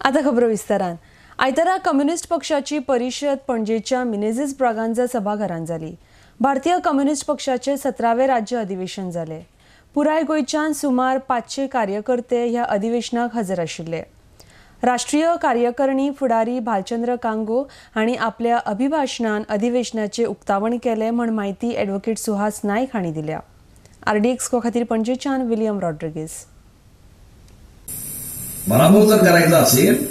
आता खबर विस्तारान। आयतारा कम्युनिस्ट पक्षाची परिषद पणजेच्या मिनेझिस ब्रागांजा सभाघरांत जाली। भारतीय कम्युनिस्ट पक्षाचे 17वे राज्य अधिवेशन जाले। पुराय गोयच्यान सुमार 500 कार्यकर्ते ह्या अधिवेशनाक हजर आशिल्ले। राष्ट्रीय कार्यकारिणी फुडारी भालचंद्र कांगो हांणी आपल्या अभिभाशणान अधिवेशनाचे उक्तावण केले म्हण माहिती ॲडव्होकेट सुहास नाईक हांणी दिल्या। RDX खातीर पणजेच्यान विलियम रॉड्रिगीस। पराभव जर करायचा असेल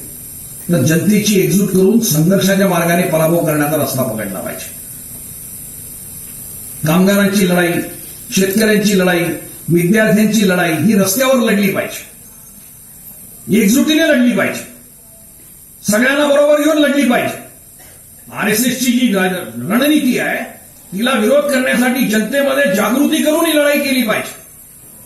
तर जनतेची एकजूट करून संघर्षाच्या मार्गाने पराभव करण्याचा रस्ता पकडला पाहिजे। कामगारांची लढाई, शेतकऱ्यांची लढाई, विद्यार्थ्यांची लढाई ही रस्त्यावर लढली पाहिजे, एकजुटीने लढली पाहिजे, सगळ्यांना बरोबर घेऊन लढली पाहिजे। RSSची जी रणनीती आहे तिला विरोध करण्यासाठी जनतेमध्ये जागृती करून ही लढाई केली पाहिजे।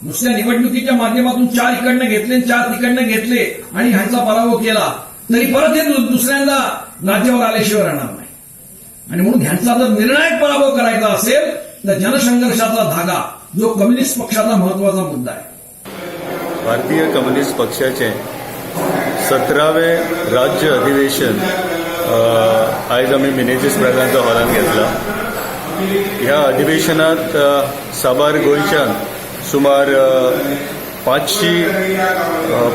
नुसत्या निवडणुकीच्या माध्यमातून 4 इकडनं घेतले 4 तिकडनं घेतले आणि ह्यांचा पराभव केला तरी परत हे दुसऱ्यांदा राज्यावर आल्याशिवाय राहणार नाही। आणि म्हणून ह्यांचा जर निर्णायक पराभव करायचा असेल तर जनसंघर्षाचा धागा जो कम्युनिस्ट पक्षाचा महत्वाचा मुद्दा आहे। भारतीय कम्युनिस्ट पक्षाचे 17वे राज्य अधिवेशन आज आम्ही मिनेझिस ब्रागांजा हॉलांत घेतला। ह्या अधिवेशनात साबार गोंयच्यान सुमार 500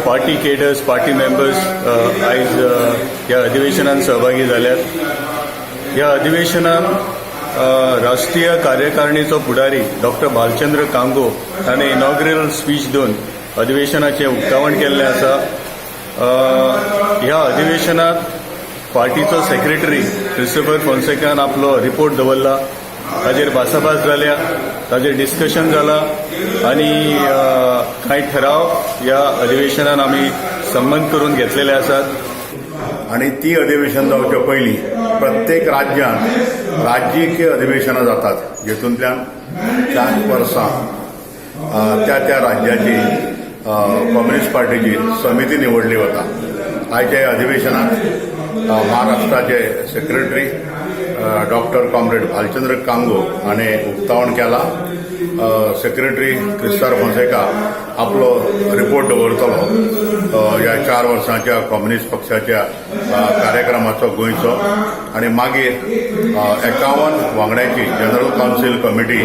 पार्टी केडर्स, पार्टी मेंबर्स आज ह्या अधिवेशनात सहभागी जाल्यात। ह्या अधिवेशनात राष्ट्रीय कार्यकारिणीचो फुडारी डॉक्टर भालचंद्र कांगो हाणें इनॉग्रेल स्पीच दिवन अधिवेशनाचे उक्तावण केल्लें आसा। ह्या अधिवेशनात पार्टीचो सेक्रेटरी क्रिस्टोफर फोन्सेकान आपलो रिपोर्ट दवरला, ताजेर भासाभास जाल्या, ताजेर डिस्कशन जाला आणि काही ठराव ह्या अधिवेशनात आम्ही संमत करून घेतलेले असतात। आणि ती अधिवेशन जावच्या पयलीं प्रत्येक राज्यांत राज्यकीय अधिवेशनां जातात, जेतूंतल्यान 4 वर्सां त्या राज्याची कम्युनिस्ट पार्टीची समिती निवडली वता। आयच्या अधिवेशनात महाराष्ट्राचे secretary doctor comrade Bhalchandra Congo हाणे उक्तावण केला। सेक्रेटरी क्रिस्टोफर फोन्सेका आपलो रिपोर्ट दवरतलो ह्या 4 वर्सांच्या कम्युनिस्ट पक्षाच्या कार्यक्रमाचो गोंयचो, आणि मागीर 51 वांगड्यांची जनरल काउन्सिल कमिटी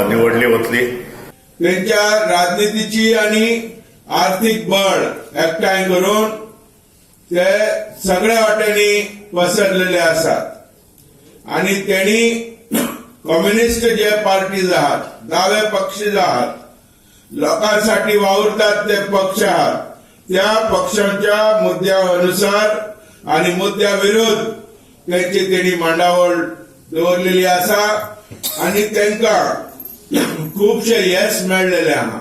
निवडली वतली। त्यांच्या राजनीतीची आणि आर्थिक बळ एकठांय करून ते सगळ्या वाटेनी पसरलेले असतात आणि त्यांनी कम्युनिस्ट जे पार्टीज आहात, दावे पक्ष आहात, लोकांसाठी वावरतात ते पक्ष आहात, त्या पक्षांच्या मुद्द्यानुसार आणि मुद्द्याविरोध त्यांची त्यांनी मांडावळ दवरलेली आसा आणि त्यांना खूपशे यश मेळलेले आहा।